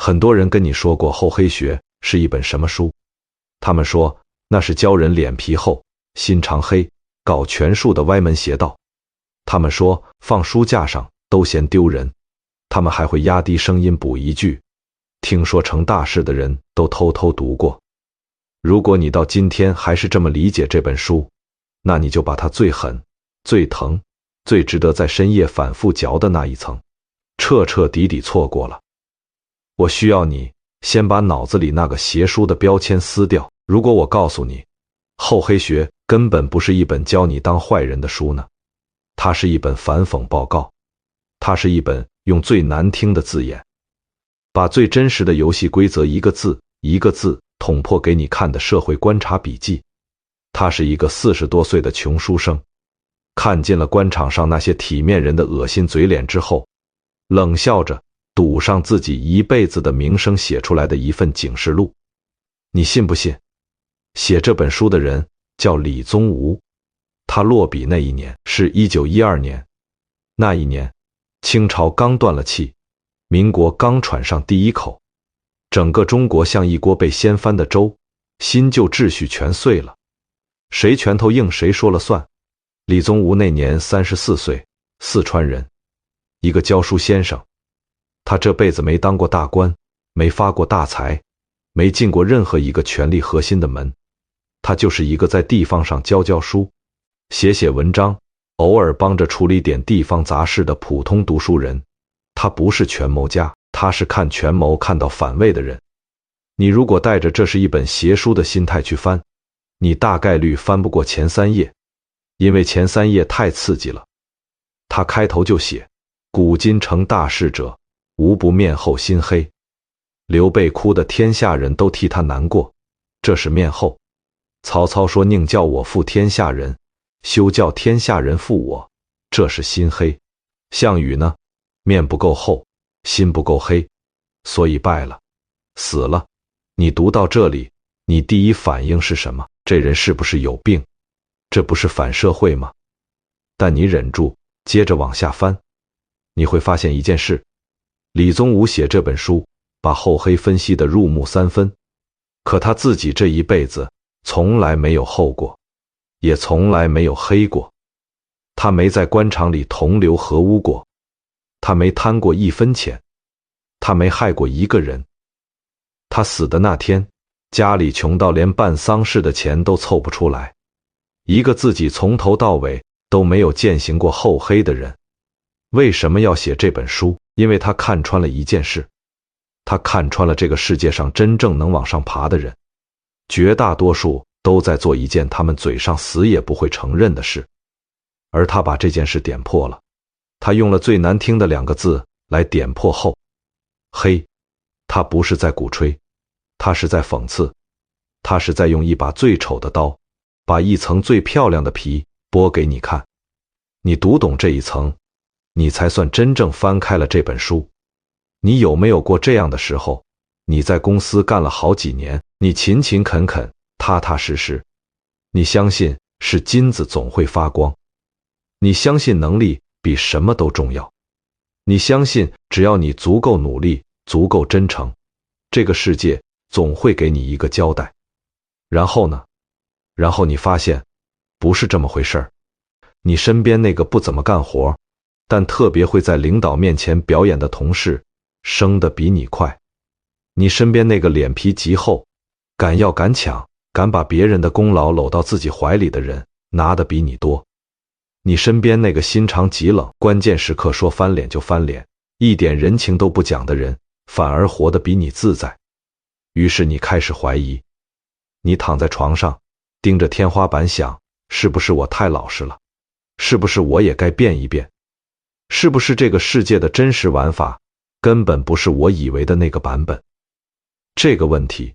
很多人跟你说过厚黑学是一本什么书，他们说那是教人脸皮厚、心肠黑、搞权术的歪门邪道。他们说放书架上都嫌丢人，他们还会压低声音补一句：听说成大事的人都偷偷读过。如果你到今天还是这么理解这本书，那你就把它最狠、最疼、最值得在深夜反复嚼的那一层彻彻底底错过了。我需要你先把脑子里那个邪书的标签撕掉。如果我告诉你，厚黑学根本不是一本教你当坏人的书呢？它是一本反讽报告，它是一本用最难听的字眼，把最真实的游戏规则一个字一个字捅破给你看的社会观察笔记。他是一个40多岁的穷书生，看尽了官场上那些体面人的恶心嘴脸之后，冷笑着赌上自己一辈子的名声写出来的一份警示录。你信不信？写这本书的人叫李宗吾，他落笔那一年是1912年，那一年清朝刚断了气，民国刚喘上第一口，整个中国像一锅被掀翻的粥，新旧秩序全碎了，谁拳头硬谁说了算。李宗吾那年34岁，四川人，一个教书先生。他这辈子没当过大官，没发过大财，没进过任何一个权力核心的门，他就是一个在地方上教书、写文章，偶尔帮着处理点地方杂事的普通读书人。他不是权谋家，他是看权谋看到反胃的人。你如果带着这是一本邪书的心态去翻，你大概率翻不过前3页，因为前3页太刺激了。他开头就写：古今成大事者，无不面厚心黑。刘备哭得天下人都替他难过，这是面厚。曹操说：宁叫我负天下人，休叫天下人负我，这是心黑。项羽呢，面不够厚，心不够黑，所以败了，死了。你读到这里，你第一反应是什么？这人是不是有病？这不是反社会吗？但你忍住，接着往下翻，你会发现一件事：李宗吾写这本书，把厚黑分析得入木三分，可他自己这一辈子从来没有厚过，也从来没有黑过。他没在官场里同流合污过，他没贪过1分钱，他没害过一个人。他死的那天，家里穷到连办丧事的钱都凑不出来，一个自己从头到尾都没有践行过厚黑的人，为什么要写这本书？因为他看穿了一件事，他看穿了这个世界上真正能往上爬的人，绝大多数都在做一件他们嘴上死也不会承认的事，而他把这件事点破了。他用了最难听的2个字来点破厚黑。他不是在鼓吹，他是在讽刺，他是在用一把最丑的刀，把一层最漂亮的皮剥给你看。你读懂这一层，你才算真正翻开了这本书。你有没有过这样的时候？你在公司干了好几年，你勤勤恳恳、踏踏实实，你相信是金子总会发光，你相信能力比什么都重要，你相信只要你足够努力、足够真诚，这个世界总会给你一个交代。然后呢？然后你发现不是这么回事儿。你身边那个不怎么干活，但特别会在领导面前表演的同事，升得比你快。你身边那个脸皮极厚，敢要敢抢，敢把别人的功劳搂到自己怀里的人，拿得比你多。你身边那个心肠极冷，关键时刻说翻脸就翻脸，一点人情都不讲的人，反而活得比你自在。于是你开始怀疑，你躺在床上，盯着天花板想，是不是我太老实了？是不是我也该变一变？是不是这个世界的真实玩法根本不是我以为的那个版本？这个问题，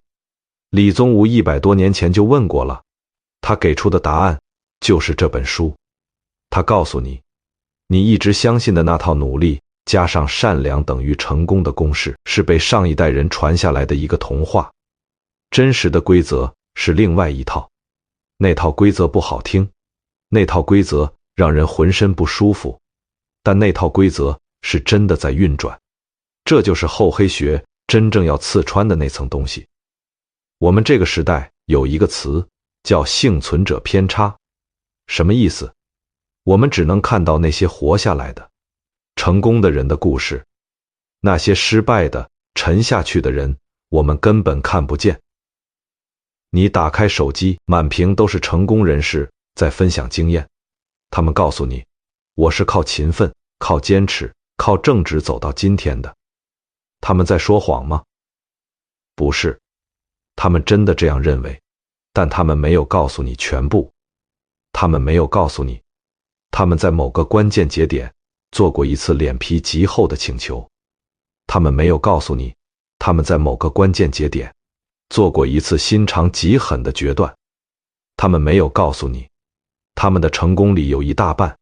李宗吾100多年前就问过了，他给出的答案就是这本书。他告诉你，你一直相信的那套努力加上善良等于成功的公式，是被上一代人传下来的一个童话。真实的规则是另外一套，那套规则不好听，那套规则让人浑身不舒服，但那套规则是真的在运转。这就是厚黑学真正要刺穿的那层东西。我们这个时代有一个词叫幸存者偏差，什么意思？我们只能看到那些活下来的、成功的人的故事，那些失败的、沉下去的人，我们根本看不见。你打开手机，满屏都是成功人士在分享经验，他们告诉你，我是靠勤奋、靠坚持、靠正直走到今天的。他们在说谎吗？不是，他们真的这样认为，但他们没有告诉你全部。他们没有告诉你，他们在某个关键节点做过一次脸皮极厚的请求。他们没有告诉你，他们在某个关键节点做过一次心肠极狠的决断。他们没有告诉你，他们的成功里有一大半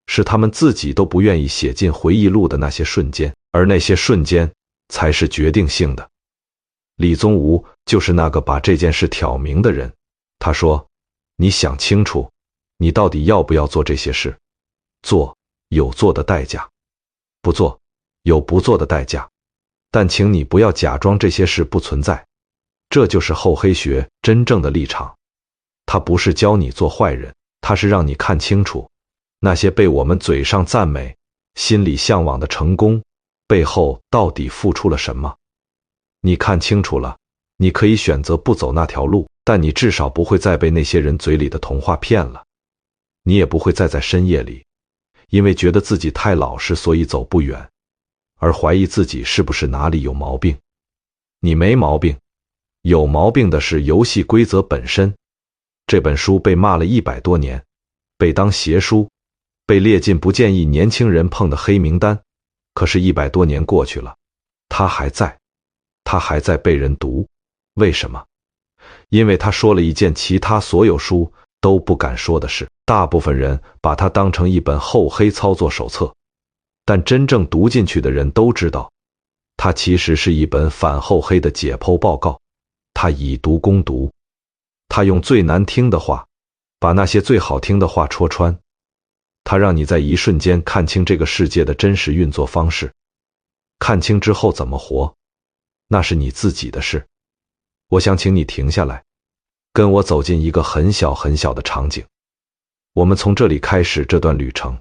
是他们自己都不愿意写进回忆录的那些瞬间，而那些瞬间才是决定性的。李宗吾就是那个把这件事挑明的人。他说，你想清楚，你到底要不要做这些事？做，有做的代价；不做，有不做的代价。但请你不要假装这些事不存在。这就是厚黑学真正的立场。它不是教你做坏人，它是让你看清楚，那些被我们嘴上赞美、心里向往的成功，背后到底付出了什么。你看清楚了，你可以选择不走那条路，但你至少不会再被那些人嘴里的童话骗了。你也不会再在深夜里，因为觉得自己太老实，所以走不远，而怀疑自己是不是哪里有毛病。你没毛病，有毛病的是游戏规则本身。这本书被骂了100多年，被当邪书，被列进不建议年轻人碰的黑名单。可是100多年过去了，它还在，它还在被人读。为什么？因为他说了一件其他所有书都不敢说的事。大部分人把它当成一本厚黑操作手册，但真正读进去的人都知道，它其实是一本反厚黑的解剖报告。他以毒攻毒，他用最难听的话把那些最好听的话戳穿。他让你在一瞬间看清这个世界的真实运作方式，看清之后怎么活，那是你自己的事。我想请你停下来，跟我走进一个很小很小的场景。我们从这里开始这段旅程。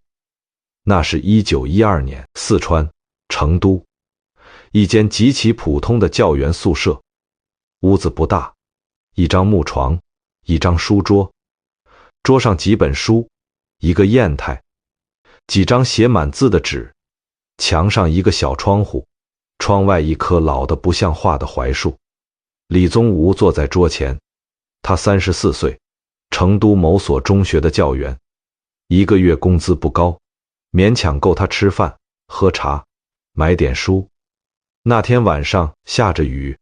那是1912年，四川成都一间极其普通的教员宿舍。屋子不大，一张木床，一张书桌，桌上几本书，一个砚台，几张写满字的纸，墙上一个小窗户，窗外一棵老得不像话的槐树。李宗吾坐在桌前，他34岁，成都某所中学的教员，一个月工资不高，勉强够他吃饭、喝茶、买点书。那天晚上下着雨，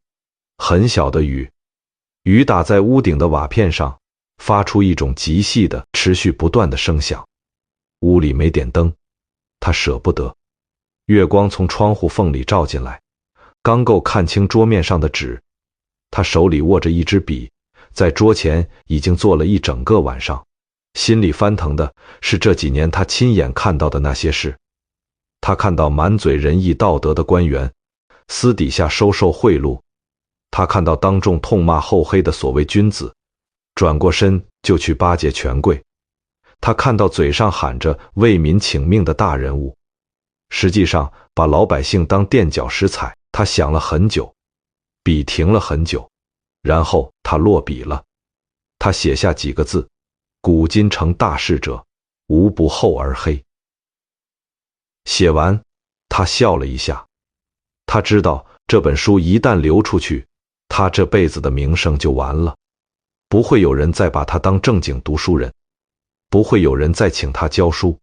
很小的雨，雨打在屋顶的瓦片上，发出一种极细的、持续不断的声响。屋里没点灯，他舍不得。月光从窗户缝里照进来，刚够看清桌面上的纸。他手里握着一支笔，在桌前已经坐了一整个晚上，心里翻腾的是这几年他亲眼看到的那些事。他看到满嘴仁义道德的官员私底下收受贿赂，他看到当众痛骂厚黑的所谓君子，转过身就去巴结权贵。他看到嘴上喊着为民请命的大人物，实际上把老百姓当垫脚石踩。他想了很久，笔停了很久，然后他落笔了。他写下几个字：古今成大事者，无不厚而黑。写完，他笑了一下。他知道这本书一旦流出去，他这辈子的名声就完了，不会有人再把他当正经读书人，不会有人再请他教书，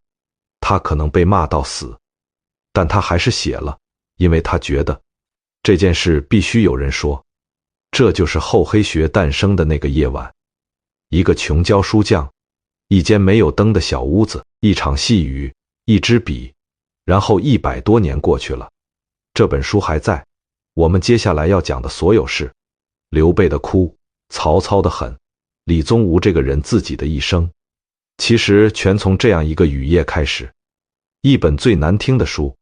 他可能被骂到死，但他还是写了，因为他觉得这件事必须有人说。这就是厚黑学诞生的那个夜晚，一个穷教书匠，一间没有灯的小屋子，一场细雨，一支笔，然后100多年过去了，这本书还在。我们接下来要讲的所有事，刘备的哭，曹操的狠，李宗吾这个人自己的一生，其实全从这样一个雨夜开始。一本最难听的书，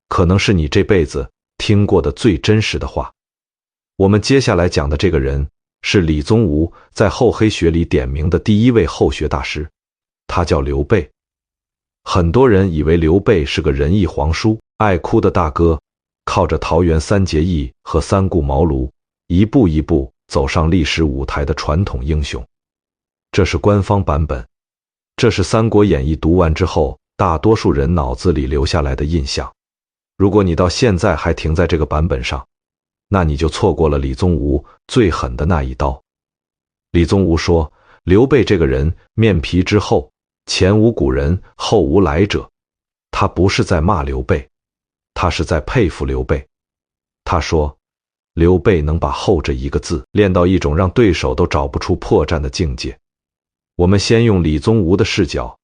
可能是你这辈子听过的最真实的话。我们接下来讲的这个人是李宗吾在厚黑学里点名的第一位后学大师，他叫刘备。很多人以为刘备是个仁义皇叔、爱哭的大哥，靠着桃园三结义和三顾茅庐，一步一步走上历史舞台的传统英雄。这是官方版本，这是《三国演义》读完之后大多数人脑子里留下来的印象。如果你到现在还停在这个版本上，那你就错过了李宗吾最狠的那一刀。李宗吾说，刘备这个人面皮之厚，前无古人，后无来者。他不是在骂刘备，他是在佩服刘备。他说，刘备能把厚这一个字练到一种让对手都找不出破绽的境界。我们先用李宗吾的视角，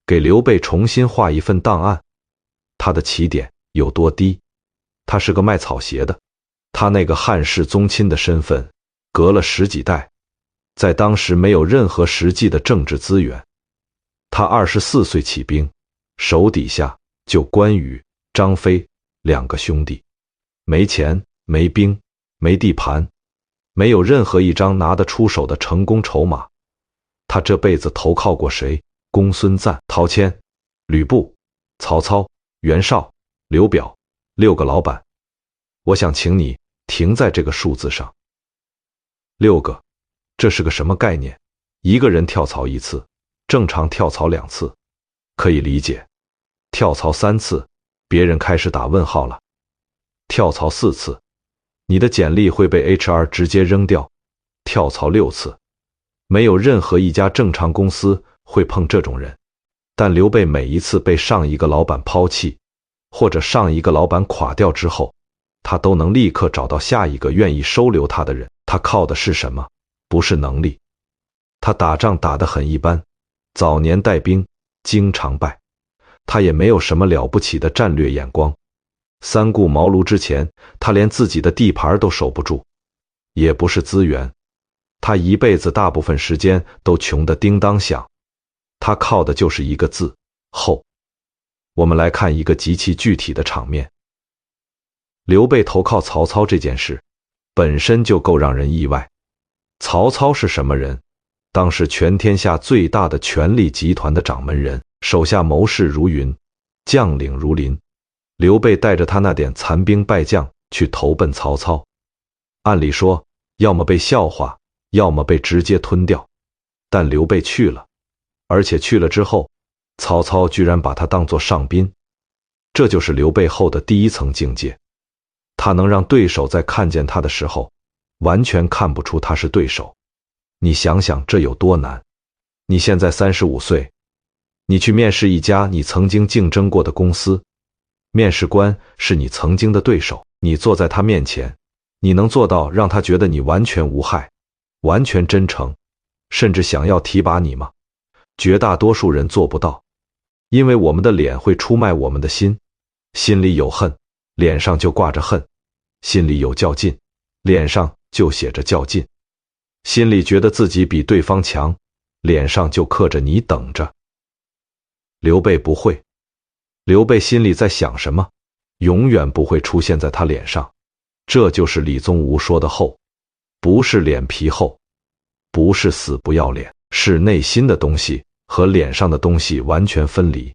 给刘备重新画一份档案。他的起点有多低？他是个卖草鞋的，他那个汉室宗亲的身份，隔了十几代，在当时没有任何实际的政治资源。他24岁起兵，手底下就关羽、张飞2个兄弟，没钱、没兵、没地盘，没有任何一张拿得出手的成功筹码。他这辈子投靠过谁？公孙瓒、陶谦、吕布、曹操、袁绍、刘表，6个老板。我想请你停在这个数字上。6个，这是个什么概念？一个人跳槽1次，正常跳槽2次，可以理解。跳槽3次，别人开始打问号了。跳槽4次，你的简历会被 HR 直接扔掉。跳槽6次，没有任何一家正常公司会碰这种人。但刘备每一次被上一个老板抛弃，或者上一个老板垮掉之后，他都能立刻找到下一个愿意收留他的人。他靠的是什么？不是能力。他打仗打得很一般，早年带兵经常败。他也没有什么了不起的战略眼光。三顾茅庐之前，他连自己的地盘都守不住。也不是资源，他一辈子大部分时间都穷得叮当响。他靠的就是一个字：厚。我们来看一个极其具体的场面。刘备投靠曹操这件事本身就够让人意外。曹操是什么人？当时全天下最大的权力集团的掌门人，手下谋士如云，将领如林。刘备带着他那点残兵败将去投奔曹操，按理说要么被笑话，要么被直接吞掉。但刘备去了，而且去了之后，曹操居然把他当作上宾。这就是刘备后的第一层境界。他能让对手在看见他的时候，完全看不出他是对手。你想想这有多难？你现在35岁，你去面试一家你曾经竞争过的公司，面试官是你曾经的对手，你坐在他面前，你能做到让他觉得你完全无害，完全真诚，甚至想要提拔你吗？绝大多数人做不到，因为我们的脸会出卖我们的心。心里有恨，脸上就挂着恨；心里有较劲，脸上就写着较劲；心里觉得自己比对方强，脸上就刻着你等着。刘备不会，刘备心里在想什么，永远不会出现在他脸上。这就是李宗吾说的厚，不是脸皮厚，不是死不要脸，是内心的东西和脸上的东西完全分离。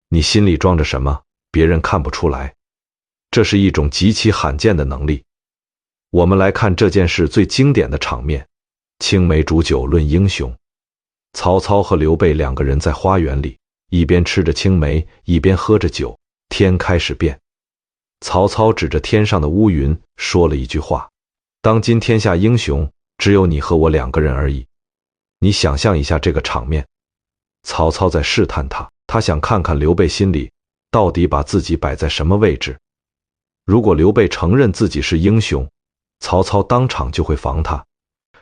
你心里装着什么，别人看不出来，这是一种极其罕见的能力。我们来看这件事最经典的场面：青梅煮酒论英雄。曹操和刘备2个人在花园里，一边吃着青梅，一边喝着酒。天开始变，曹操指着天上的乌云说了一句话：当今天下英雄，只有你和我2个人而已。你想象一下这个场面，曹操在试探他，他想看看刘备心里到底把自己摆在什么位置。如果刘备承认自己是英雄，曹操当场就会防他，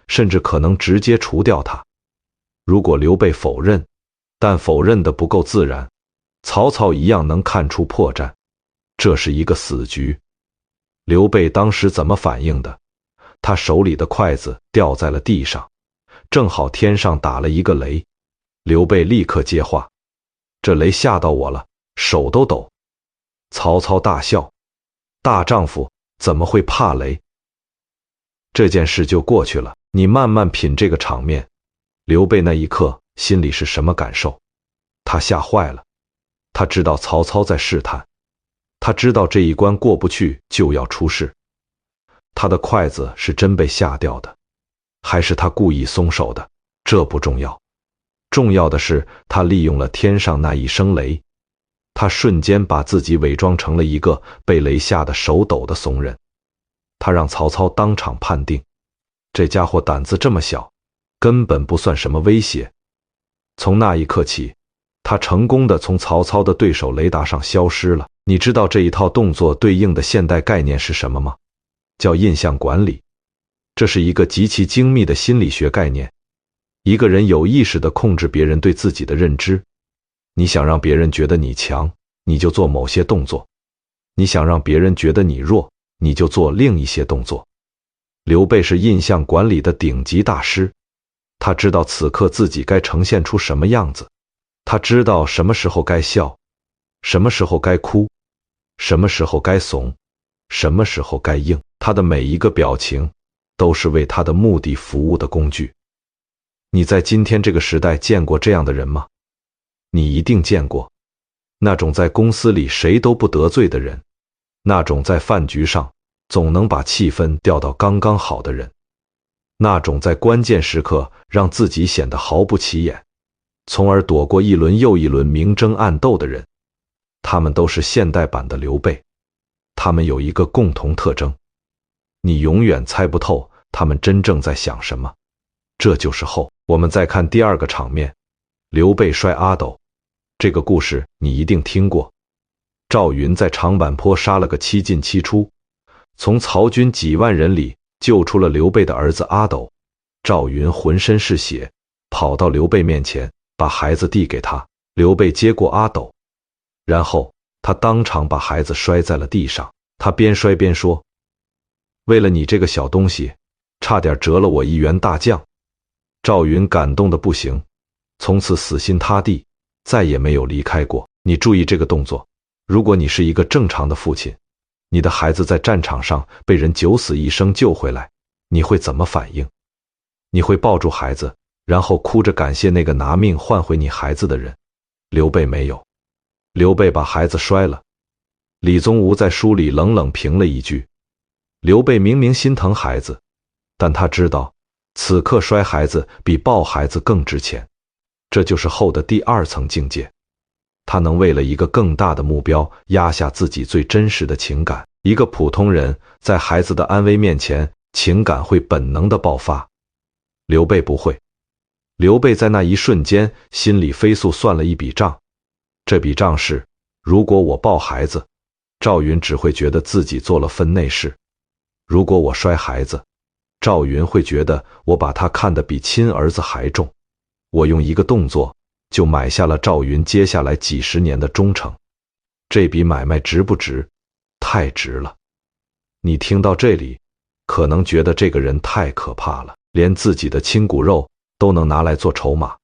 甚至可能直接除掉他。如果刘备否认，但否认的不够自然，曹操一样能看出破绽。这是一个死局。刘备当时怎么反应的？他手里的筷子掉在了地上，正好天上打了一个雷。刘备立刻接话：这雷吓到我了，手都抖。曹操大笑：大丈夫怎么会怕雷？这件事就过去了。你慢慢品这个场面，刘备那一刻心里是什么感受？他吓坏了，他知道曹操在试探，他知道这一关过不去就要出事。他的筷子是真被吓掉的，还是他故意松手的？这不重要，重要的是他利用了天上那一声雷，他瞬间把自己伪装成了一个被雷吓得手抖的怂人。他让曹操当场判定，这家伙胆子这么小，根本不算什么威胁。从那一刻起，他成功地从曹操的对手雷达上消失了。你知道这一套动作对应的现代概念是什么吗？叫印象管理。这是一个极其精密的心理学概念。一个人有意识地控制别人对自己的认知。你想让别人觉得你强，你就做某些动作；你想让别人觉得你弱，你就做另一些动作。刘备是印象管理的顶级大师，他知道此刻自己该呈现出什么样子，他知道什么时候该笑，什么时候该哭，什么时候该怂，什么时候该硬。他的每一个表情都是为他的目的服务的工具。你在今天这个时代见过这样的人吗？你一定见过，那种在公司里谁都不得罪的人，那种在饭局上总能把气氛调到刚刚好的人，那种在关键时刻让自己显得毫不起眼，从而躲过一轮又一轮明争暗斗的人。他们都是现代版的刘备，他们有一个共同特征，你永远猜不透他们真正在想什么。这就是后。我们再看第二个场面，刘备摔阿斗。这个故事你一定听过。赵云在长坂坡杀了个七进七出，从曹军几万人里救出了刘备的儿子阿斗。赵云浑身是血，跑到刘备面前，把孩子递给他。刘备接过阿斗，然后他当场把孩子摔在了地上。他边摔边说：“为了你这个小东西，差点折了我一员大将。”赵云感动得不行，从此死心塌地，再也没有离开过。你注意这个动作，如果你是一个正常的父亲，你的孩子在战场上被人九死一生救回来，你会怎么反应？你会抱住孩子，然后哭着感谢那个拿命换回你孩子的人。刘备没有，刘备把孩子摔了。李宗吾在书里冷冷评了一句：刘备明明心疼孩子，但他知道此刻摔孩子比抱孩子更值钱。这就是后的第二层境界，他能为了一个更大的目标压下自己最真实的情感。一个普通人在孩子的安危面前，情感会本能的爆发，刘备不会。刘备在那一瞬间心里飞速算了一笔账，这笔账是：如果我抱孩子，赵云只会觉得自己做了分内事；如果我摔孩子，赵云会觉得我把他看得比亲儿子还重。我用一个动作就买下了赵云接下来几十年的忠诚。这笔买卖值不值？太值了。你听到这里，可能觉得这个人太可怕了，连自己的亲骨肉都能拿来做筹码。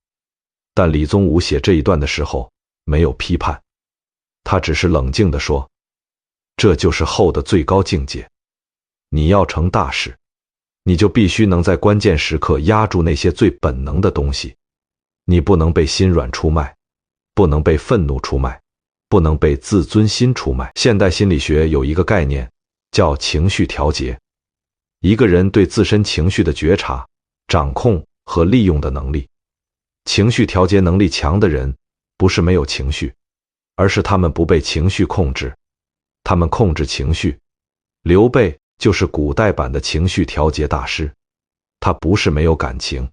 但李宗吾写这一段的时候没有批判，他只是冷静地说：这就是后的最高境界。你要成大事，你就必须能在关键时刻压住那些最本能的东西。你不能被心软出卖，不能被愤怒出卖，不能被自尊心出卖。现代心理学有一个概念叫情绪调节，一个人对自身情绪的觉察、掌控和利用的能力。情绪调节能力强的人，不是没有情绪，而是他们不被情绪控制，他们控制情绪。刘备就是古代版的情绪调节大师。他不是没有感情，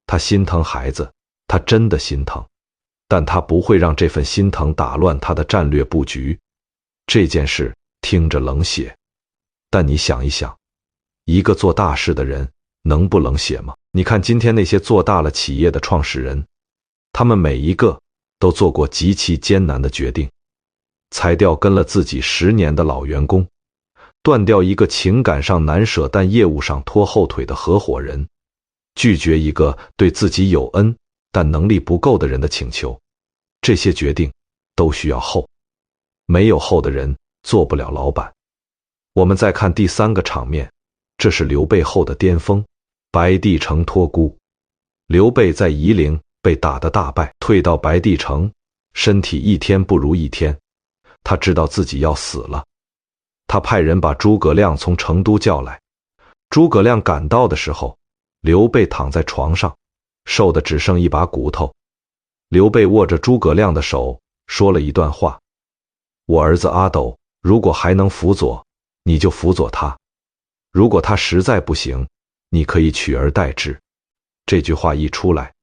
他心疼孩子，他真的心疼，但他不会让这份心疼打乱他的战略布局。这件事听着冷血，但你想一想，一个做大事的人能不冷血吗？你看今天那些做大了企业的创始人，他们每一个都做过极其艰难的决定，裁掉跟了自己10年的老员工，断掉一个情感上难舍但业务上拖后腿的合伙人，拒绝一个对自己有恩但能力不够的人的请求。这些决定都需要后，没有后的人做不了老板。我们再看第三个场面，这是刘备后的巅峰。白帝城托孤，刘备在夷陵被打得大败，退到白帝城，身体一天不如一天，他知道自己要死了。他派人把诸葛亮从成都叫来。诸葛亮赶到的时候，刘备躺在床上，瘦的只剩一把骨头。刘备握着诸葛亮的手，说了一段话：我儿子阿斗如果还能辅佐，你就辅佐他；如果他实在不行，你可以取而代之。这句话一出来，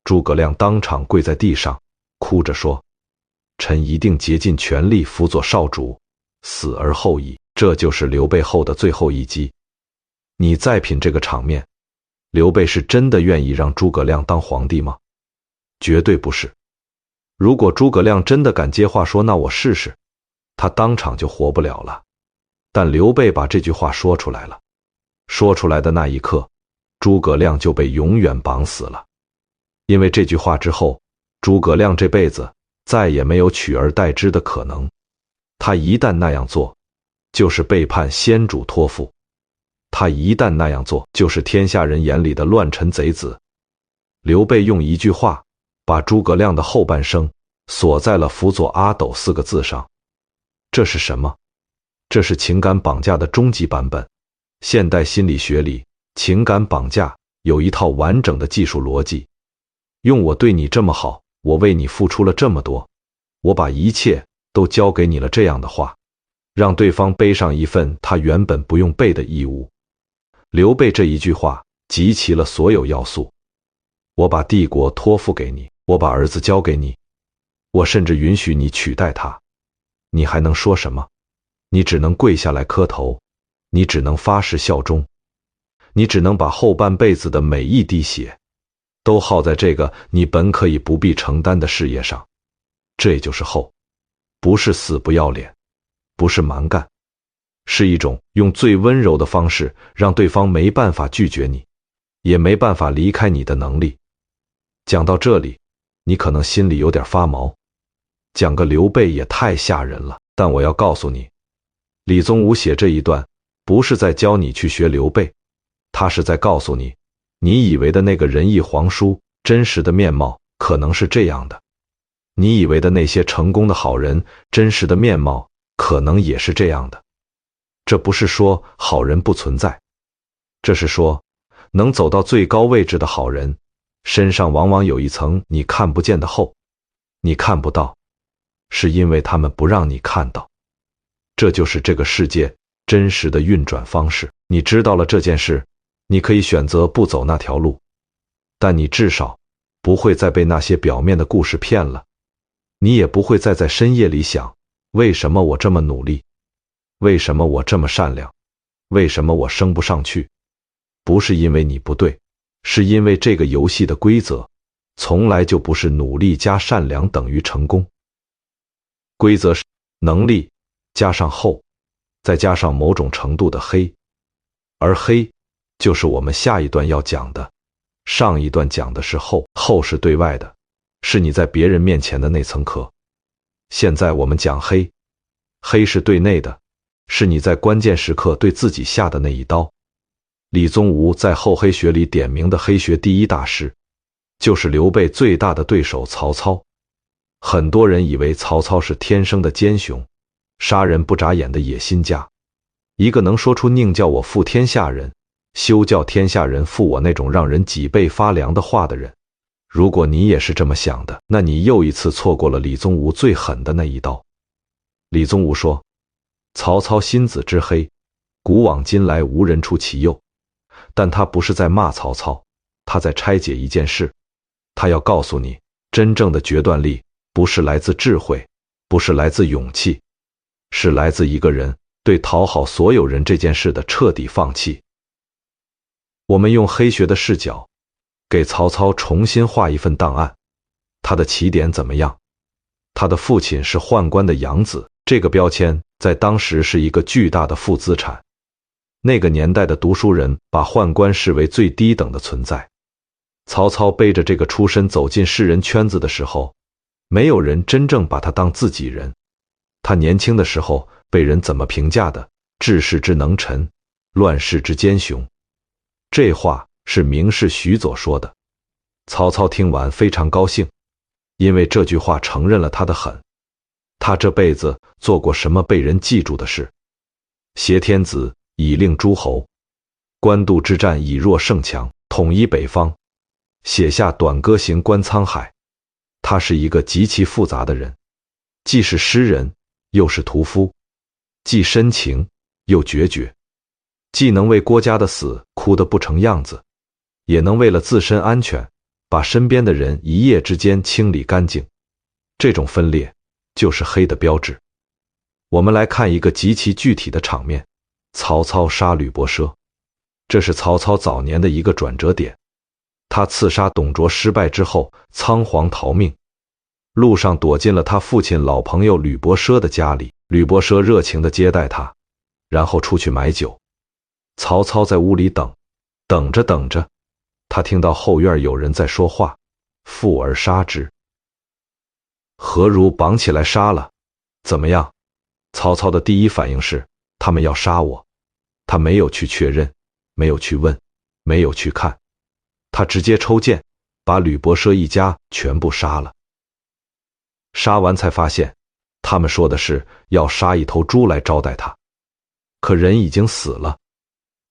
诸葛亮当场跪在地上，哭着说：臣一定竭尽全力辅佐少主，死而后已。这就是刘备后的最后一击。你再品这个场面，刘备是真的愿意让诸葛亮当皇帝吗？绝对不是。如果诸葛亮真的敢接话说那我试试，他当场就活不了了。但刘备把这句话说出来了，说出来的那一刻，诸葛亮就被永远绑死了。因为这句话之后，诸葛亮这辈子再也没有取而代之的可能。他一旦那样做，就是背叛先主托付；他一旦那样做，就是天下人眼里的乱臣贼子。刘备用一句话把诸葛亮的后半生锁在了辅佐阿斗4个字上。这是什么？这是情感绑架的终极版本。现代心理学里，情感绑架有一套完整的技术逻辑。用我对你这么好，我为你付出了这么多，我把一切都交给你了这样的话，让对方背上一份他原本不用背的义务。刘备这一句话集齐了所有要素。我把帝国托付给你，我把儿子交给你，我甚至允许你取代他，你还能说什么？你只能跪下来磕头，你只能发誓效忠，你只能把后半辈子的每一滴血都耗在这个你本可以不必承担的事业上。这就是后，不是死不要脸，不是蛮干，是一种用最温柔的方式让对方没办法拒绝你，也没办法离开你的能力。讲到这里，你可能心里有点发毛，讲个刘备也太吓人了。但我要告诉你，李宗吾写这一段不是在教你去学刘备，他是在告诉你，你以为的那个仁义皇叔真实的面貌可能是这样的，你以为的那些成功的好人真实的面貌可能也是这样的。这不是说好人不存在，这是说能走到最高位置的好人身上往往有一层你看不见的厚，你看不到，是因为他们不让你看到。这就是这个世界真实的运转方式。你知道了这件事，你可以选择不走那条路，但你至少不会再被那些表面的故事骗了。你也不会再在深夜里想，为什么我这么努力？为什么我这么善良？为什么我升不上去？不是因为你不对，是因为这个游戏的规则从来就不是努力加善良等于成功。规则是能力加上厚，再加上某种程度的黑，而黑就是我们下一段要讲的。上一段讲的是厚，厚是对外的，是你在别人面前的那层壳。现在我们讲黑，黑是对内的，是你在关键时刻对自己下的那一刀。李宗吾在厚黑学里点名的黑学第一大师，就是刘备最大的对手曹操。很多人以为曹操是天生的奸雄，杀人不眨眼的野心家，一个能说出宁叫我负天下人，休叫天下人负我那种让人脊背发凉的话的人。如果你也是这么想的，那你又一次错过了李宗吾最狠的那一刀。李宗吾说，曹操心子之黑，古往今来无人出其右。但他不是在骂曹操，他在拆解一件事。他要告诉你，真正的决断力不是来自智慧，不是来自勇气，是来自一个人对讨好所有人这件事的彻底放弃。我们用黑学的视角给曹操重新画一份档案。他的起点怎么样？他的父亲是宦官的养子，这个标签在当时是一个巨大的负资产。那个年代的读书人把宦官视为最低等的存在。曹操背着这个出身走进世人圈子的时候，没有人真正把他当自己人。他年轻的时候被人怎么评价的？治世之能臣，乱世之奸雄。这话是名士徐佐说的。曹操听完非常高兴，因为这句话承认了他的狠。他这辈子做过什么被人记住的事？挟天子以令诸侯，官渡之战以弱胜强，统一北方，写下短歌行观沧海。他是一个极其复杂的人，既是诗人，又是屠夫，既深情又决绝，既能为郭嘉的死哭得不成样子，也能为了自身安全把身边的人一夜之间清理干净。这种分裂就是黑的标志。我们来看一个极其具体的场面：曹操杀吕伯奢。这是曹操早年的一个转折点。他刺杀董卓失败之后仓皇逃命，路上躲进了他父亲老朋友吕伯奢的家里。吕伯奢热情地接待他，然后出去买酒。曹操在屋里等着，他听到后院有人在说话：负而杀之。何如绑起来杀了？怎么样？曹操的第一反应是，他们要杀我。他没有去确认，没有去问，没有去看，他直接抽剑，把吕伯奢一家全部杀了。杀完才发现，他们说的是要杀一头猪来招待他，可人已经死了。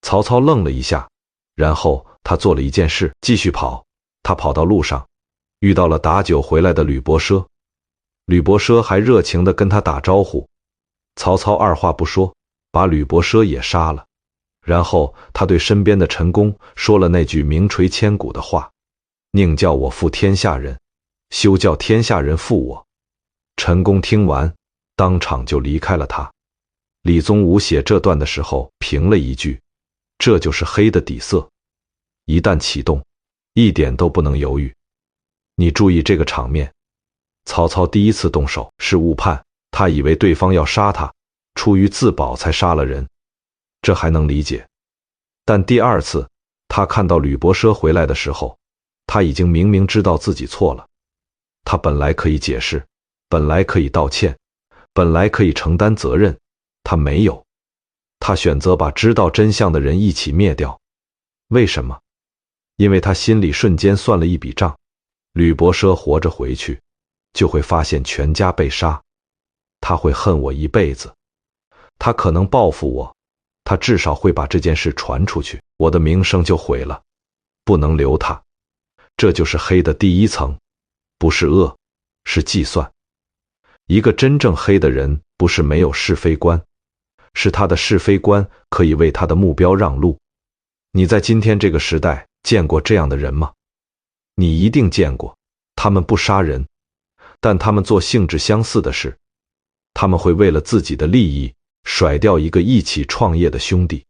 曹操愣了一下，然后他做了一件事，继续跑。他跑到路上，遇到了打酒回来的吕伯奢。吕伯奢还热情地跟他打招呼。曹操二话不说，把吕伯奢也杀了。然后他对身边的陈宫说了那句名垂千古的话：宁叫我负天下人，休叫天下人负我。陈宫听完，当场就离开了他。李宗吾写这段的时候评了一句：这就是黑的底色，一旦启动，一点都不能犹豫。你注意这个场面，曹操第一次动手是误判，他以为对方要杀他，出于自保才杀了人，这还能理解。但第二次，他看到吕伯奢回来的时候，他已经明明知道自己错了。他本来可以解释，本来可以道歉，本来可以承担责任，他没有。他选择把知道真相的人一起灭掉。为什么？因为他心里瞬间算了一笔账，吕伯奢活着回去，就会发现全家被杀，他会恨我一辈子，他可能报复我，他至少会把这件事传出去，我的名声就毁了，不能留他。这就是黑的第一层，不是恶，是计算。一个真正黑的人，不是没有是非观，是他的是非观可以为他的目标让路。你在今天这个时代见过这样的人吗？你一定见过。他们不杀人，但他们做性质相似的事。他们会为了自己的利益甩掉一个一起创业的兄弟，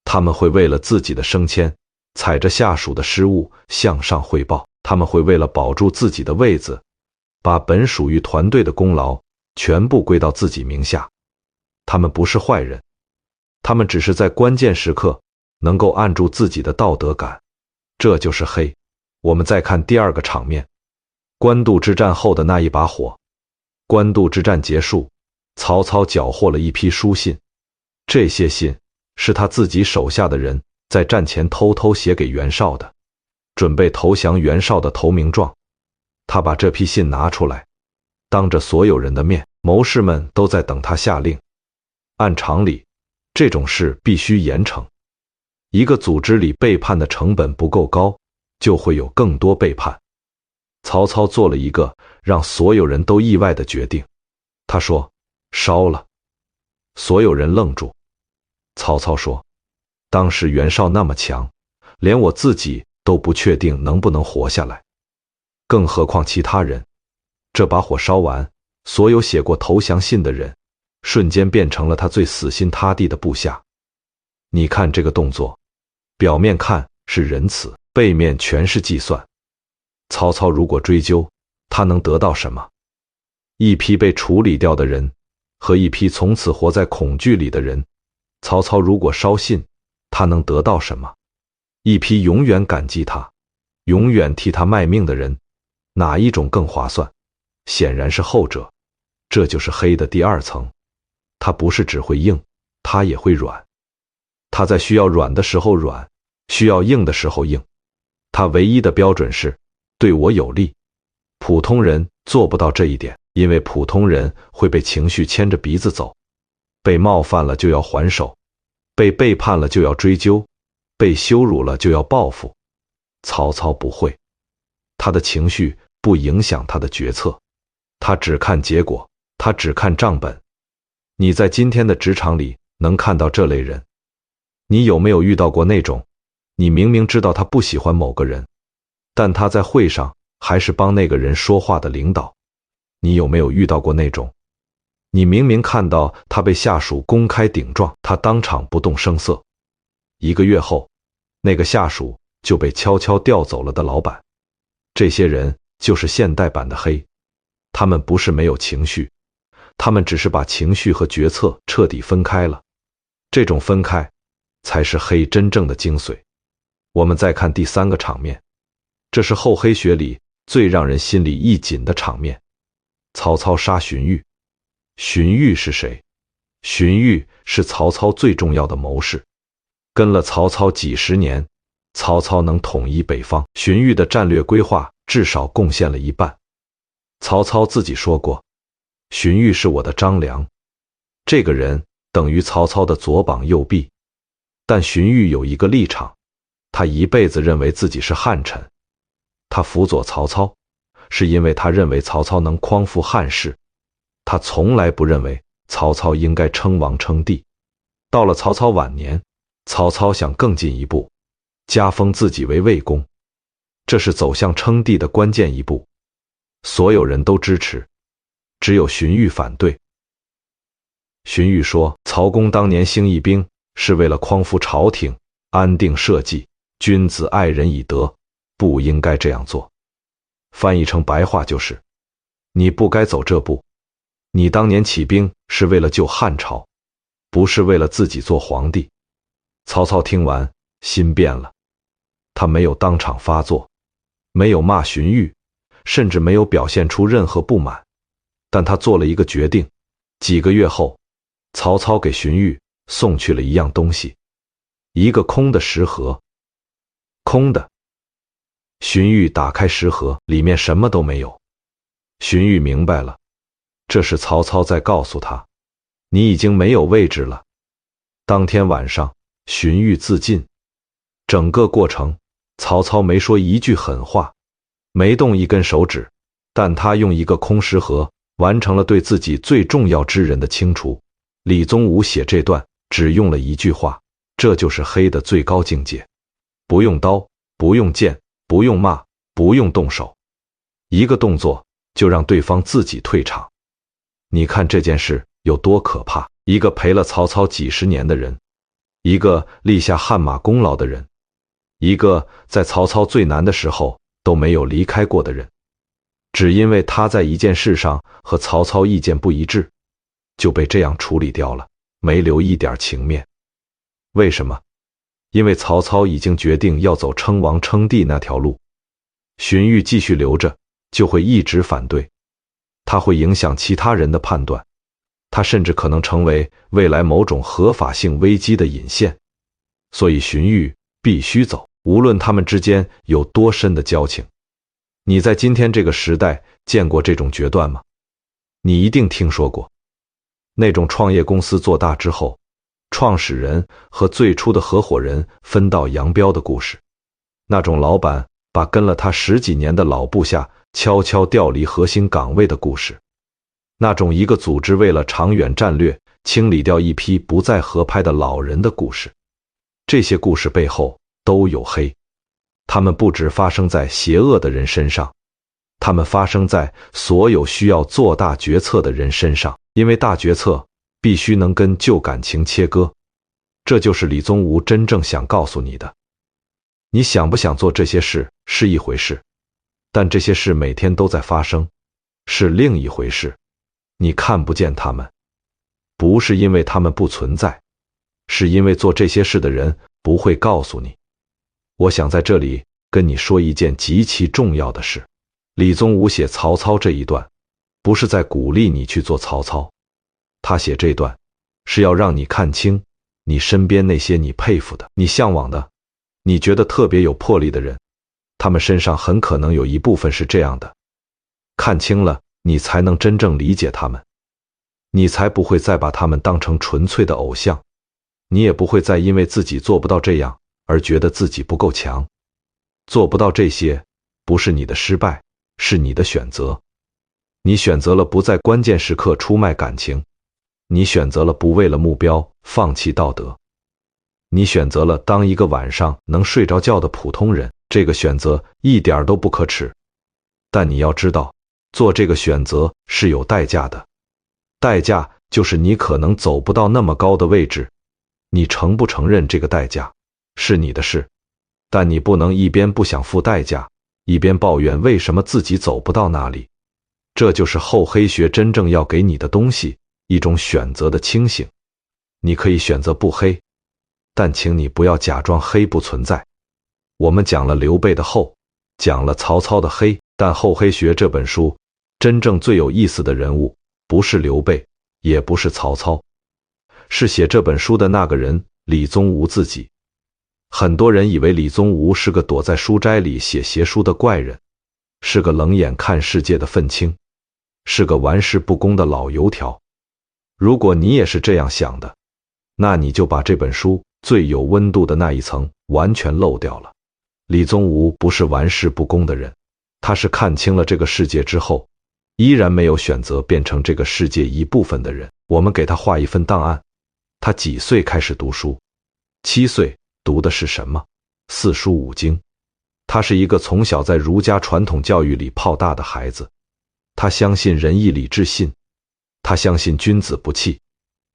他们会为了自己的升迁踩着下属的失误向上汇报，他们会为了保住自己的位子，把本属于团队的功劳全部归到自己名下。他们不是坏人，他们只是在关键时刻能够按住自己的道德感，这就是黑。我们再看第二个场面，官渡之战后的那一把火。官渡之战结束，曹操缴获了一批书信，这些信是他自己手下的人在战前偷偷写给袁绍的，准备投降袁绍的投名状。他把这批信拿出来，当着所有人的面，谋士们都在等他下令。按常理，这种事必须严惩。一个组织里背叛的成本不够高，就会有更多背叛。曹操做了一个让所有人都意外的决定，他说：烧了。所有人愣住。曹操说：当时袁绍那么强，连我自己都不确定能不能活下来，更何况其他人。这把火烧完，所有写过投降信的人瞬间变成了他最死心塌地的部下。你看这个动作，表面看是仁慈，背面全是计算。曹操如果追究，他能得到什么？一批被处理掉的人和一批从此活在恐惧里的人。曹操如果烧信，他能得到什么？一批永远感激他，永远替他卖命的人。哪一种更划算？显然是后者。这就是黑的第二层，他不是只会硬，他也会软。他在需要软的时候软，需要硬的时候硬。他唯一的标准是对我有利。普通人做不到这一点，因为普通人会被情绪牵着鼻子走，被冒犯了就要还手，被背叛了就要追究，被羞辱了就要报复。曹操不会，他的情绪不影响他的决策，他只看结果，他只看账本。你在今天的职场里能看到这类人。你有没有遇到过那种，你明明知道他不喜欢某个人，但他在会上还是帮那个人说话的领导？你有没有遇到过那种，你明明看到他被下属公开顶撞，他当场不动声色，1个月后，那个下属就被悄悄调走了的老板？这些人就是现代版的黑，他们不是没有情绪，他们只是把情绪和决策彻底分开了。这种分开才是黑真正的精髓。我们再看第3个场面，这是厚黑学里最让人心里一紧的场面。曹操杀荀彧。荀彧是谁？荀彧是曹操最重要的谋士，跟了曹操几十年，曹操能统一北方，荀彧的战略规划至少贡献了一半。曹操自己说过，荀彧是我的张良，这个人等于曹操的左膀右臂。但荀彧有一个立场，他一辈子认为自己是汉臣，他辅佐曹操，是因为他认为曹操能匡扶汉室，他从来不认为曹操应该称王称帝。到了曹操晚年，曹操想更进一步，加封自己为魏公，这是走向称帝的关键一步。所有人都支持，只有荀彧反对。荀彧说，曹公当年兴义兵是为了匡扶朝廷，安定社稷，君子爱人以德，不应该这样做。翻译成白话就是，你不该走这步。你当年起兵是为了救汉朝，不是为了自己做皇帝。曹操听完心变了，他没有当场发作，没有骂荀彧，甚至没有表现出任何不满，但他做了一个决定。几个月后，曹操给荀彧送去了一样东西，一个空的食盒。空的。荀彧打开食盒，里面什么都没有。荀彧明白了，这是曹操在告诉他，你已经没有位置了。当天晚上，荀彧自尽。整个过程，曹操没说一句狠话，没动一根手指，但他用一个空食盒完成了对自己最重要之人的清除。李宗吾写这段只用了一句话，这就是黑的最高境界。不用刀，不用剑，不用骂，不用动手，一个动作就让对方自己退场。你看这件事有多可怕？一个陪了曹操几十年的人，一个立下汗马功劳的人，一个在曹操最难的时候都没有离开过的人，只因为他在一件事上和曹操意见不一致，就被这样处理掉了，没留一点情面。为什么？因为曹操已经决定要走称王称帝那条路，荀彧继续留着，就会一直反对，他会影响其他人的判断，他甚至可能成为未来某种合法性危机的引线。所以荀彧必须走，无论他们之间有多深的交情。你在今天这个时代见过这种决断吗？你一定听说过，那种创业公司做大之后，创始人和最初的合伙人分道扬镳的故事，那种老板把跟了他10几年的老部下悄悄调离核心岗位的故事，那种一个组织为了长远战略清理掉一批不再合拍的老人的故事。这些故事背后都有黑，他们不只发生在邪恶的人身上，他们发生在所有需要做大决策的人身上，因为大决策必须能跟旧感情切割。这就是李宗吾真正想告诉你的。你想不想做这些事是一回事，但这些事每天都在发生，是另一回事。你看不见他们，不是因为他们不存在，是因为做这些事的人不会告诉你。我想在这里跟你说一件极其重要的事。李宗吾写曹操这一段，不是在鼓励你去做曹操，他写这段是要让你看清你身边那些你佩服的、你向往的、你觉得特别有魄力的人，他们身上很可能有一部分是这样的。看清了，你才能真正理解他们，你才不会再把他们当成纯粹的偶像，你也不会再因为自己做不到这样而觉得自己不够强。做不到这些，不是你的失败，是你的选择。你选择了不在关键时刻出卖感情，你选择了不为了目标放弃道德，你选择了当一个晚上能睡着觉的普通人。这个选择一点都不可耻，但你要知道，做这个选择是有代价的，代价就是你可能走不到那么高的位置。你承不承认这个代价是你的事，但你不能一边不想付代价，一边抱怨为什么自己走不到那里。这就是厚黑学真正要给你的东西，一种选择的清醒。你可以选择不黑，但请你不要假装黑不存在。我们讲了刘备的厚，讲了曹操的黑，但《厚黑学》这本书真正最有意思的人物不是刘备，也不是曹操，是写这本书的那个人李宗吾自己。很多人以为李宗吾是个躲在书斋里写邪书的怪人，是个冷眼看世界的愤青，是个玩世不恭的老油条。如果你也是这样想的，那你就把这本书最有温度的那一层完全漏掉了。李宗吾不是玩世不恭的人，他是看清了这个世界之后，依然没有选择变成这个世界一部分的人。我们给他画一份档案，他几岁开始读书？7岁，读的是什么？四书五经。他是一个从小在儒家传统教育里泡大的孩子，他相信仁义礼智信，他相信君子不器，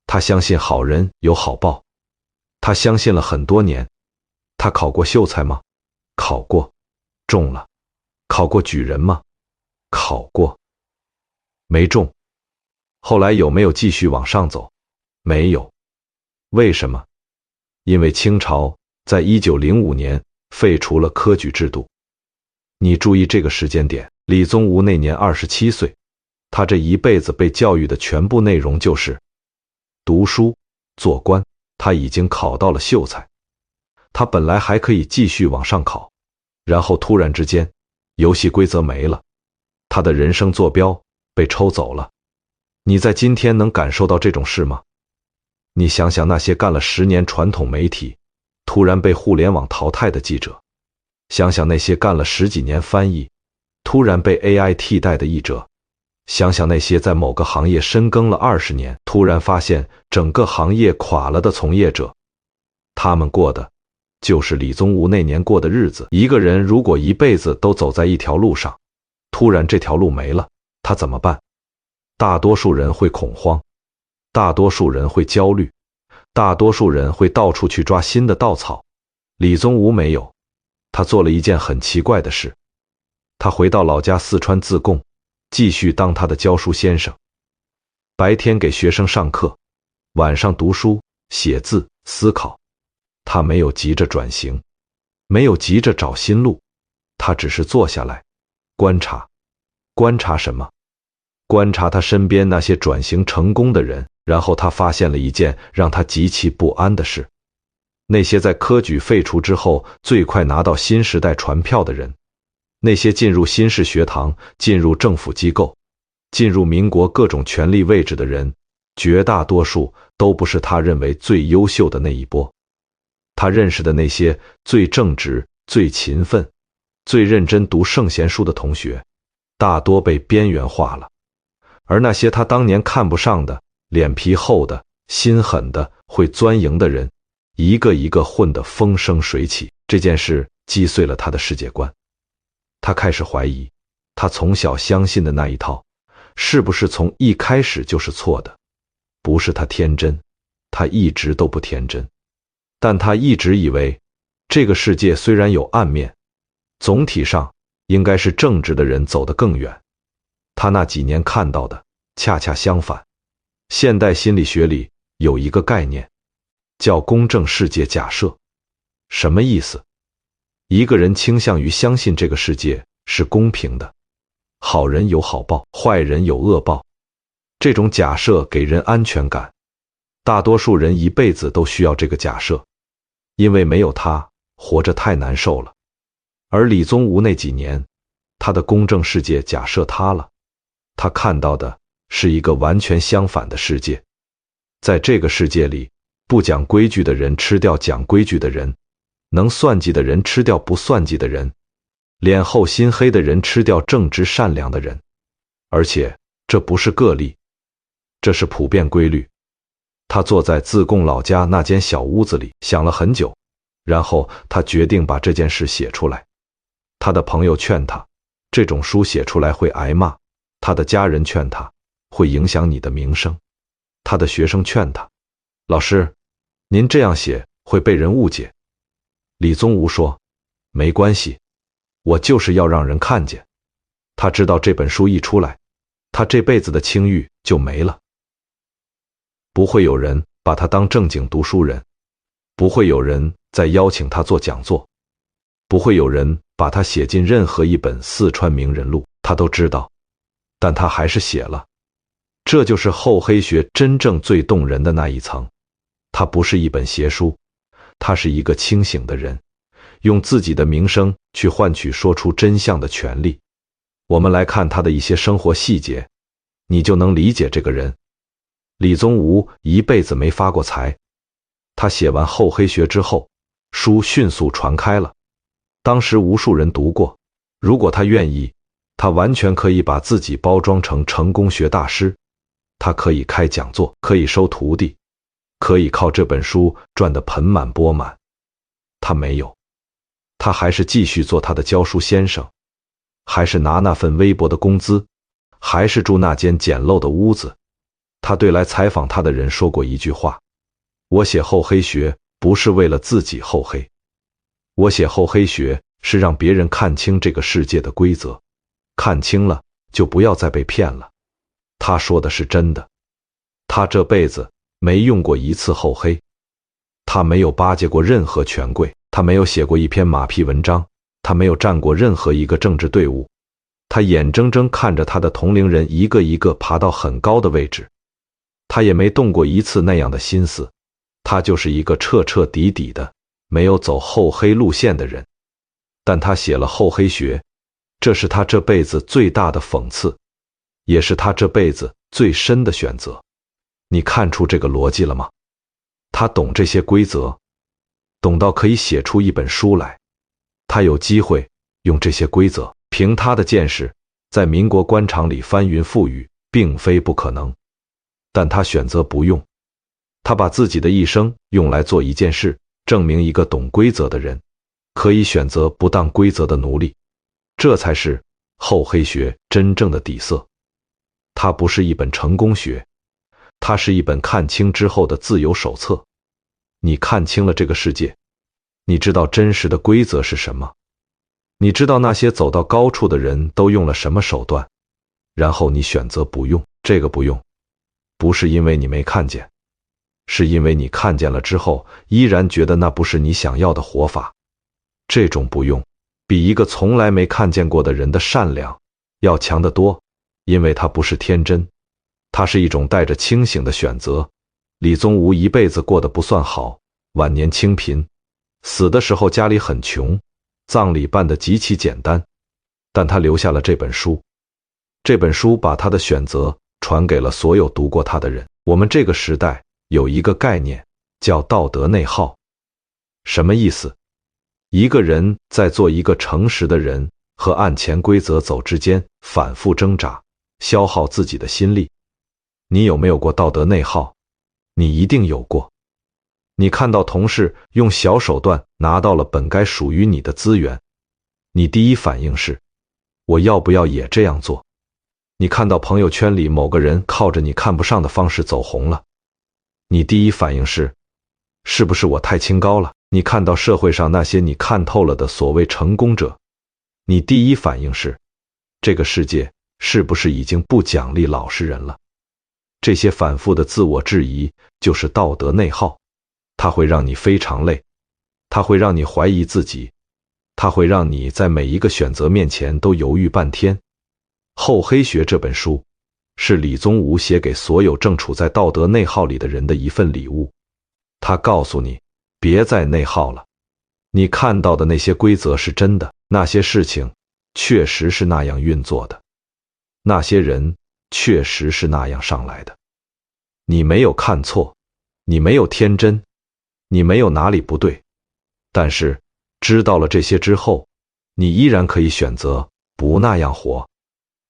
他相信好人有好报，他相信了很多年。他考过秀才吗？考过，中了。考过举人吗？考过，没中。后来有没有继续往上走？没有。为什么？因为清朝在1905年废除了科举制度。你注意这个时间点，李宗吾那年27岁，他这一辈子被教育的全部内容就是读书做官。他已经考到了秀才，他本来还可以继续往上考，然后突然之间游戏规则没了，他的人生坐标被抽走了。你在今天能感受到这种事吗？你想想那些干了10年传统媒体突然被互联网淘汰的记者，想想那些干了10几年翻译突然被 AI 替代的译者，想想那些在某个行业深耕了20年突然发现整个行业垮了的从业者，他们过的就是李宗吾那年过的日子。一个人如果一辈子都走在一条路上，突然这条路没了，他怎么办？大多数人会恐慌，大多数人会焦虑，大多数人会到处去抓新的稻草。李宗吾没有，他做了一件很奇怪的事，他回到老家四川自贡，继续当他的教书先生，白天给学生上课，晚上读书写字思考。他没有急着转型，没有急着找新路，他只是坐下来观察。观察什么？观察他身边那些转型成功的人。然后他发现了一件让他极其不安的事，那些在科举废除之后最快拿到新时代传票的人，那些进入新式学堂、进入政府机构、进入民国各种权力位置的人，绝大多数都不是他认为最优秀的那一波。他认识的那些最正直、最勤奋、最认真读圣贤书的同学，大多被边缘化了。而那些他当年看不上的、脸皮厚的、心狠的、会钻营的人，一个一个混得风生水起。这件事击碎了他的世界观。他开始怀疑，他从小相信的那一套，是不是从一开始就是错的？不是他天真，他一直都不天真。但他一直以为，这个世界虽然有暗面，总体上应该是正直的人走得更远。他那几年看到的，恰恰相反。现代心理学里有一个概念，叫公正世界假设。什么意思？一个人倾向于相信这个世界是公平的，好人有好报，坏人有恶报。这种假设给人安全感，大多数人一辈子都需要这个假设，因为没有它，活着太难受了。而李宗吾那几年，他的公正世界假设塌了，他看到的是一个完全相反的世界。在这个世界里，不讲规矩的人吃掉讲规矩的人，能算计的人吃掉不算计的人，脸厚心黑的人吃掉正直善良的人。而且这不是个例，这是普遍规律。他坐在自贡老家那间小屋子里想了很久，然后他决定把这件事写出来。他的朋友劝他，这种书写出来会挨骂；他的家人劝他，会影响你的名声；他的学生劝他，老师，您这样写会被人误解。李宗吾说，没关系，我就是要让人看见。他知道这本书一出来，他这辈子的清誉就没了。不会有人把他当正经读书人，不会有人再邀请他做讲座，不会有人把他写进任何一本四川名人录，他都知道，但他还是写了。这就是厚黑学真正最动人的那一层，它不是一本邪书，他是一个清醒的人，用自己的名声去换取说出真相的权利。我们来看他的一些生活细节，你就能理解这个人。李宗吾一辈子没发过财，他写完《厚黑学》之后，书迅速传开了，当时无数人读过。如果他愿意，他完全可以把自己包装成成功学大师，他可以开讲座，可以收徒弟，可以靠这本书赚得盆满钵满。他没有，他还是继续做他的教书先生，还是拿那份微薄的工资，还是住那间简陋的屋子。他对来采访他的人说过一句话，我写厚黑学不是为了自己厚黑，我写厚黑学是让别人看清这个世界的规则，看清了就不要再被骗了。他说的是真的，他这辈子没用过一次厚黑，他没有巴结过任何权贵，他没有写过一篇马屁文章，他没有站过任何一个政治队伍，他眼睁睁看着他的同龄人一个一个爬到很高的位置，他也没动过一次那样的心思。他就是一个彻彻底底的没有走厚黑路线的人，但他写了厚黑学，这是他这辈子最大的讽刺，也是他这辈子最深的选择。你看出这个逻辑了吗？他懂这些规则，懂到可以写出一本书来。他有机会用这些规则，凭他的见识，在民国官场里翻云覆雨，并非不可能。但他选择不用，他把自己的一生用来做一件事，证明一个懂规则的人可以选择不当规则的奴隶。这才是厚黑学真正的底色。它不是一本成功学，它是一本看清之后的自由手册。你看清了这个世界，你知道真实的规则是什么，你知道那些走到高处的人都用了什么手段，然后你选择不用。这个不用，不是因为你没看见，是因为你看见了之后，依然觉得那不是你想要的活法。这种不用，比一个从来没看见过的人的善良要强得多，因为它不是天真，它是一种带着清醒的选择。李宗吾一辈子过得不算好，晚年清贫，死的时候家里很穷，葬礼办得极其简单，但他留下了这本书。这本书把他的选择传给了所有读过他的人。我们这个时代有一个概念叫道德内耗。什么意思？一个人在做一个诚实的人和按潜规则走之间反复挣扎，消耗自己的心力。你有没有过道德内耗？你一定有过。你看到同事用小手段拿到了本该属于你的资源，你第一反应是，我要不要也这样做？你看到朋友圈里某个人靠着你看不上的方式走红了，你第一反应是，是不是我太清高了？你看到社会上那些你看透了的所谓成功者，你第一反应是，这个世界是不是已经不奖励老实人了？这些反复的自我质疑就是道德内耗，它会让你非常累，它会让你怀疑自己，它会让你在每一个选择面前都犹豫半天。厚黑学这本书是李宗吾写给所有正处在道德内耗里的人的一份礼物。他告诉你，别再内耗了，你看到的那些规则是真的，那些事情确实是那样运作的，那些人确实是那样上来的。你没有看错，你没有天真，你没有哪里不对，但是知道了这些之后，你依然可以选择不那样活。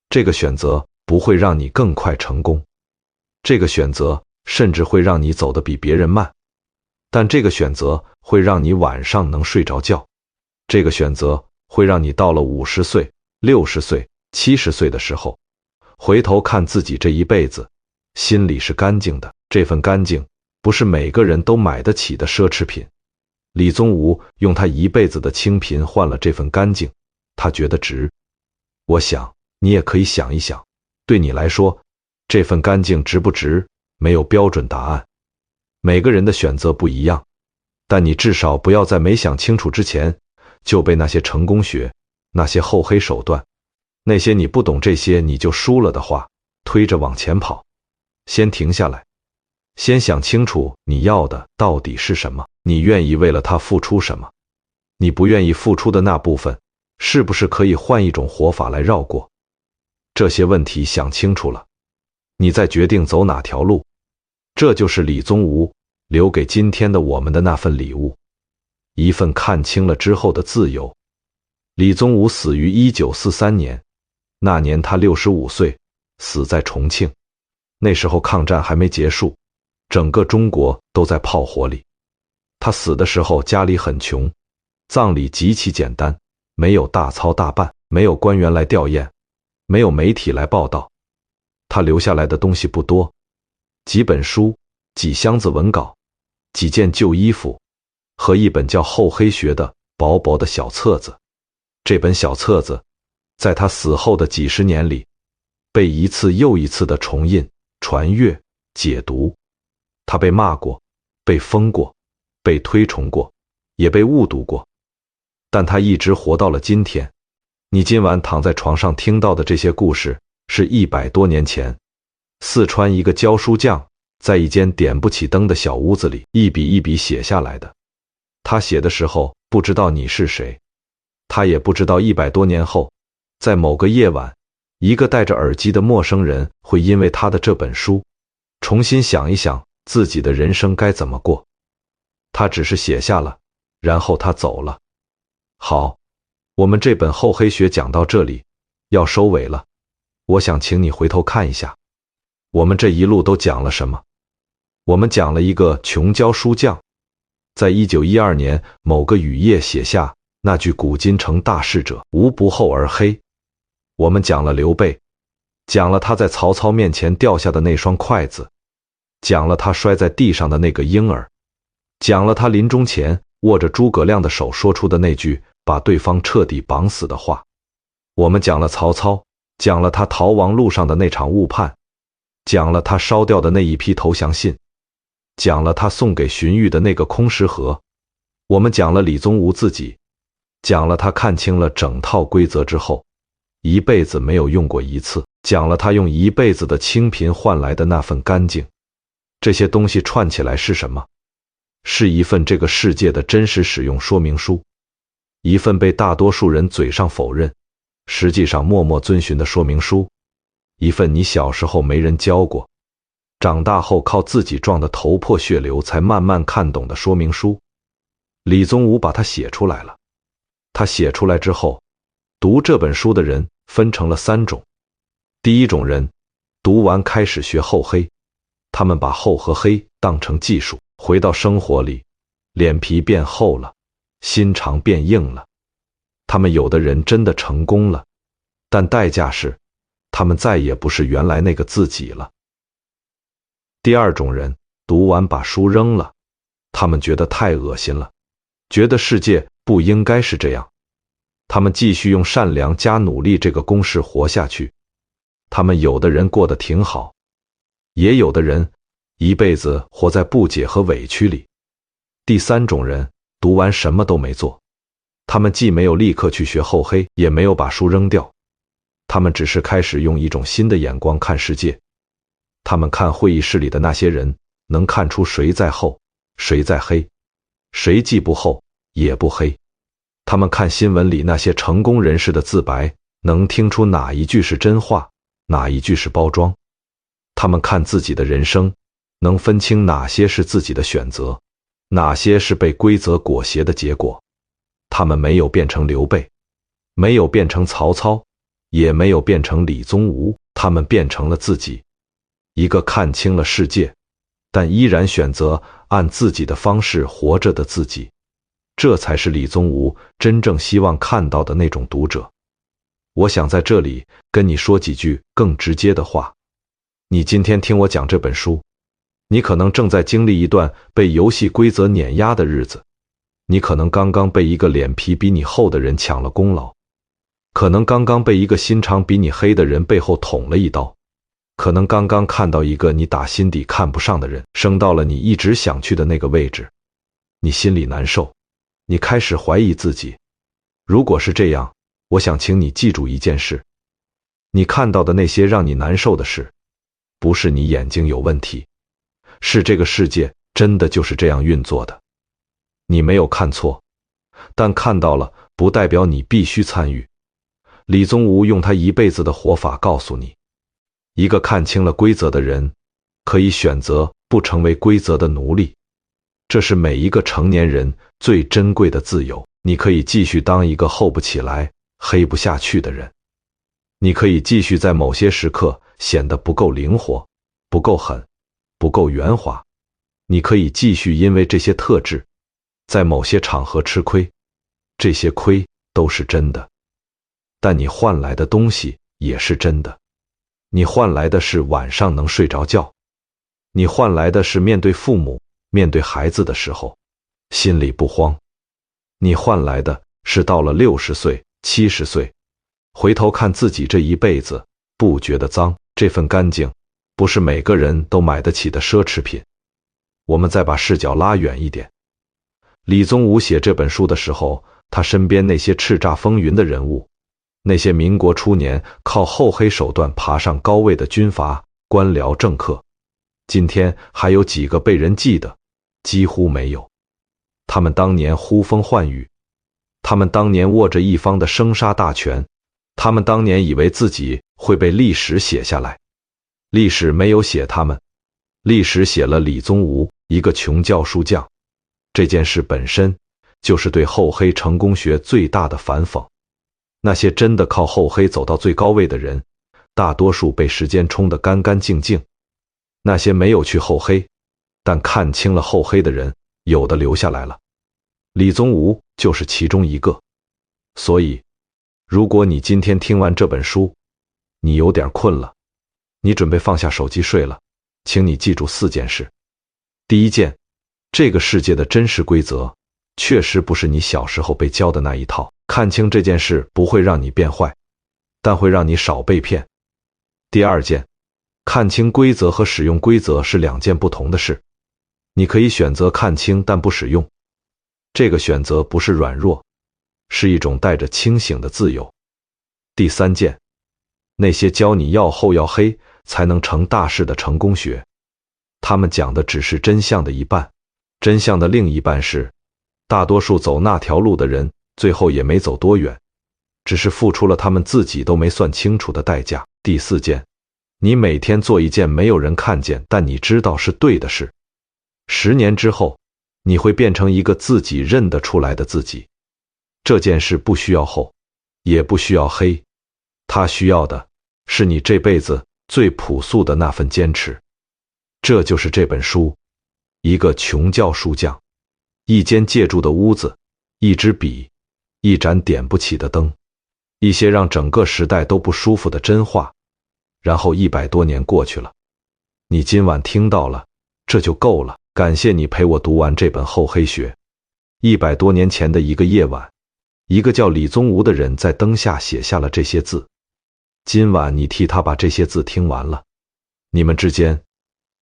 这个选择不会让你更快成功，这个选择甚至会让你走得比别人慢，但这个选择会让你晚上能睡着觉，这个选择会让你到了50岁、60岁、70岁的时候，回头看自己这一辈子，心里是干净的。这份干净不是每个人都买得起的奢侈品。李宗吾用他一辈子的清贫换了这份干净，他觉得值。我想你也可以想一想，对你来说，这份干净值不值？没有标准答案，每个人的选择不一样，但你至少不要在没想清楚之前就被那些成功学、那些厚黑手段、那些你不懂这些你就输了的话推着往前跑。先停下来，先想清楚你要的到底是什么，你愿意为了它付出什么，你不愿意付出的那部分是不是可以换一种活法来绕过？这些问题想清楚了，你再决定走哪条路。这就是李宗吾留给今天的我们的那份礼物，一份看清了之后的自由。李宗吾死于1943年，那年他65岁，死在重庆。那时候抗战还没结束，整个中国都在炮火里。他死的时候家里很穷，葬礼极其简单，没有大操大办，没有官员来吊唁，没有媒体来报道。他留下来的东西不多，几本书，几箱子文稿，几件旧衣服，和一本叫《厚黑学》的薄薄的小册子。这本小册子在他死后的几十年里被一次又一次的重印、传阅、解读。他被骂过，被封过，被推崇过，也被误读过，但他一直活到了今天。你今晚躺在床上听到的这些故事是100多年前四川一个教书匠在一间点不起灯的小屋子里一笔一笔写下来的。他写的时候不知道你是谁，他也不知道100多年后，在某个夜晚，一个戴着耳机的陌生人会因为他的这本书重新想一想自己的人生该怎么过。他只是写下了，然后他走了。好，我们这本厚黑学讲到这里，要收尾了。我想请你回头看一下，我们这一路都讲了什么？我们讲了一个穷教书匠，在1912年某个雨夜写下那句古今成大事者，无不厚而黑。我们讲了刘备，讲了他在曹操面前掉下的那双筷子，讲了他摔在地上的那个婴儿，讲了他临终前握着诸葛亮的手说出的那句把对方彻底绑死的话。我们讲了曹操，讲了他逃亡路上的那场误判，讲了他烧掉的那一批投降信，讲了他送给荀彧的那个空食盒。我们讲了李宗吾自己，讲了他看清了整套规则之后一辈子没有用过一次，讲了他用一辈子的清贫换来的那份干净。这些东西串起来是什么？是一份这个世界的真实使用说明书，一份被大多数人嘴上否认，实际上默默遵循的说明书，一份你小时候没人教过，长大后靠自己撞得头破血流才慢慢看懂的说明书。李宗吾把它写出来了。他写出来之后，读这本书的人分成了3种。第一种人，读完开始学厚黑，他们把厚和黑当成技术，回到生活里，脸皮变厚了，心肠变硬了。他们有的人真的成功了，但代价是他们再也不是原来那个自己了。第二种人，读完把书扔了，他们觉得太恶心了，觉得世界不应该是这样。他们继续用善良加努力这个公式活下去。他们有的人过得挺好，也有的人一辈子活在不解和委屈里。第三种人，读完什么都没做，他们既没有立刻去学厚黑，也没有把书扔掉，他们只是开始用一种新的眼光看世界。他们看会议室里的那些人，能看出谁在厚，谁在黑，谁既不厚也不黑。他们看新闻里那些成功人士的自白，能听出哪一句是真话，哪一句是包装。他们看自己的人生，能分清哪些是自己的选择，哪些是被规则裹挟的结果。他们没有变成刘备，没有变成曹操，也没有变成李宗吾，他们变成了自己，一个看清了世界，但依然选择按自己的方式活着的自己。这才是李宗吾真正希望看到的那种读者。我想在这里跟你说几句更直接的话。你今天听我讲这本书，你可能正在经历一段被游戏规则碾压的日子，你可能刚刚被一个脸皮比你厚的人抢了功劳，可能刚刚被一个心肠比你黑的人背后捅了一刀，可能刚刚看到一个你打心底看不上的人升到了你一直想去的那个位置，你心里难受，你开始怀疑自己。如果是这样，我想请你记住一件事，你看到的那些让你难受的事，不是你眼睛有问题，是这个世界真的就是这样运作的。你没有看错，但看到了不代表你必须参与。李宗吾用他一辈子的活法告诉你，一个看清了规则的人，可以选择不成为规则的奴隶。这是每一个成年人最珍贵的自由。你可以继续当一个厚不起来、黑不下去的人，你可以继续在某些时刻显得不够灵活、不够狠、不够圆滑，你可以继续因为这些特质在某些场合吃亏，这些亏都是真的，但你换来的东西也是真的。你换来的是晚上能睡着觉，你换来的是面对父母、面对孩子的时候心里不慌，你换来的是到了60岁、70岁，回头看自己这一辈子不觉得脏。这份干净不是每个人都买得起的奢侈品。我们再把视角拉远一点，李宗吾写这本书的时候，他身边那些叱咤风云的人物，那些民国初年靠厚黑手段爬上高位的军阀、官僚、政客，今天还有几个被人记得？几乎没有。他们当年呼风唤雨，他们当年握着一方的生杀大权，他们当年以为自己会被历史写下来，历史没有写他们，历史写了李宗吾，一个穷教书匠。这件事本身就是对厚黑成功学最大的反讽。那些真的靠厚黑走到最高位的人，大多数被时间冲得干干净净。那些没有去厚黑，但看清了厚黑的人，有的留下来了。李宗吾就是其中一个。所以，如果你今天听完这本书，你有点困了，你准备放下手机睡了，请你记住4件事。第一件，这个世界的真实规则确实不是你小时候被教的那一套。看清这件事不会让你变坏，但会让你少被骗。第二件，看清规则和使用规则是2件不同的事。你可以选择看清但不使用，这个选择不是软弱，是一种带着清醒的自由。第三件，那些教你要厚要黑才能成大事的成功学，他们讲的只是真相的一半，真相的另一半是，大多数走那条路的人最后也没走多远，只是付出了他们自己都没算清楚的代价。第4件，你每天做一件没有人看见但你知道是对的事，10年之后，你会变成一个自己认得出来的自己。这件事不需要厚，也不需要黑，它需要的是你这辈子最朴素的那份坚持。这就是这本书，一个穷教书匠，一间借住的屋子，一支笔，一盏点不起的灯，一些让整个时代都不舒服的真话，然后100多年过去了，你今晚听到了，这就够了。感谢你陪我读完这本厚黑学。100多年前的一个夜晚，一个叫李宗吾的人在灯下写下了这些字。今晚你替他把这些字听完了，你们之间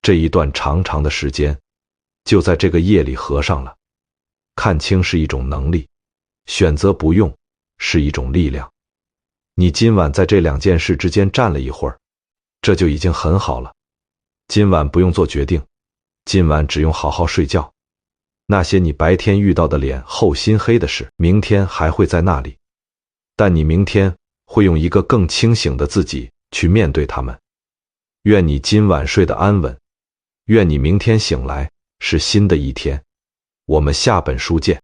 这一段长长的时间就在这个夜里合上了。看清是一种能力，选择不用是一种力量。你今晚在这2件事之间站了一会儿，这就已经很好了。今晚不用做决定，今晚只用好好睡觉。那些你白天遇到的脸厚心黑的事，明天还会在那里，但你明天会用一个更清醒的自己去面对他们。愿你今晚睡得安稳，愿你明天醒来是新的一天。我们下本书见。